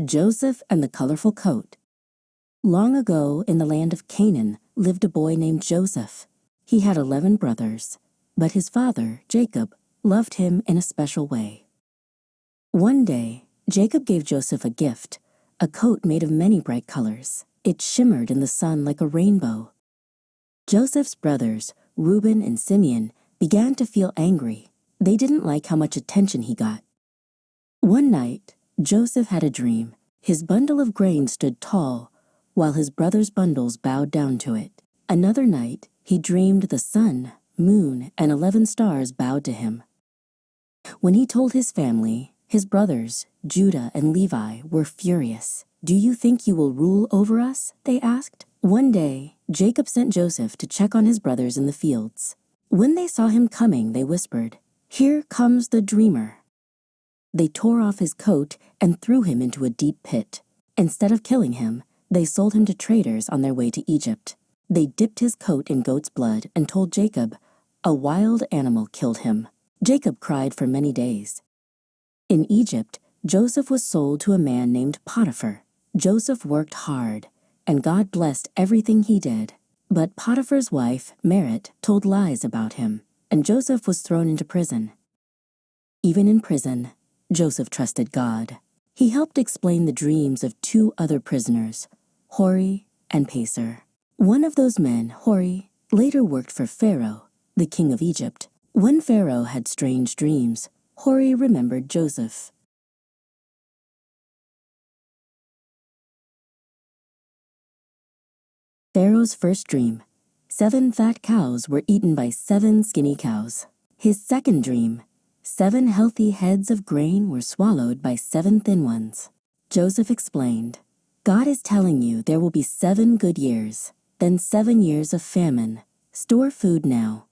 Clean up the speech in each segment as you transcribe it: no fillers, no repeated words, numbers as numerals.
Joseph and the Colorful Coat. Long ago, in the land of Canaan, lived a boy named Joseph. He had 11 brothers, but his father, Jacob, loved him in a special way. One day, Jacob gave Joseph a gift, a coat made of many bright colors. It shimmered in the sun like a rainbow. Joseph's brothers, Reuben and Simeon, began to feel angry. They didn't like how much attention he got. One night, Joseph had a dream. His bundle of grain stood tall, while his brothers' bundles bowed down to it. Another night, he dreamed the sun, moon, and 11 stars bowed to him. When he told his family, his brothers, Judah and Levi, were furious. "Do you think you will rule over us?" they asked. One day, Jacob sent Joseph to check on his brothers in the fields. When they saw him coming, they whispered, "Here comes the dreamer." They tore off his coat and threw him into a deep pit. Instead of killing him, they sold him to traders on their way to Egypt. They dipped his coat in goat's blood and told Jacob, "A wild animal killed him." Jacob cried for many days. In Egypt, Joseph was sold to a man named Potiphar. Joseph worked hard, and God blessed everything he did. But Potiphar's wife, Merit, told lies about him, and Joseph was thrown into prison. Even in prison, Joseph trusted God. He helped explain the dreams of 2 other prisoners, Hori and Pacer. One of those men, Hori, later worked for Pharaoh, the king of Egypt. When Pharaoh had strange dreams, Hori remembered Joseph. Pharaoh's first dream. 7 fat cows were eaten by 7 skinny cows. His second dream. 7 healthy heads of grain were swallowed by 7 thin ones. Joseph explained, "God is telling you there will be 7 good years, then 7 years of famine. Store food now."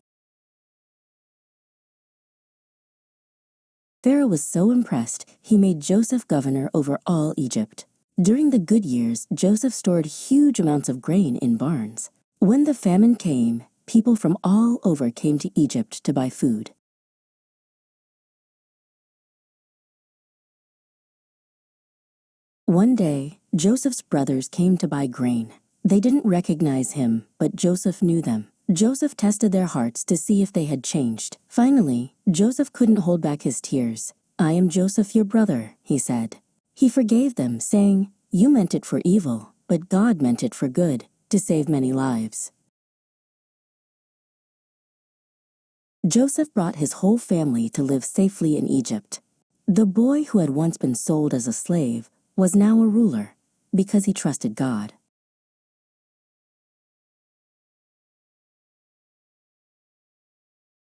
Pharaoh was so impressed, he made Joseph governor over all Egypt. During the good years, Joseph stored huge amounts of grain in barns. When the famine came, people from all over came to Egypt to buy food. One day, Joseph's brothers came to buy grain. They didn't recognize him, but Joseph knew them. Joseph tested their hearts to see if they had changed. Finally, Joseph couldn't hold back his tears. "I am Joseph, your brother," he said. He forgave them, saying, "You meant it for evil, but God meant it for good, to save many lives." Joseph brought his whole family to live safely in Egypt. The boy who had once been sold as a slave was now a ruler because he trusted God.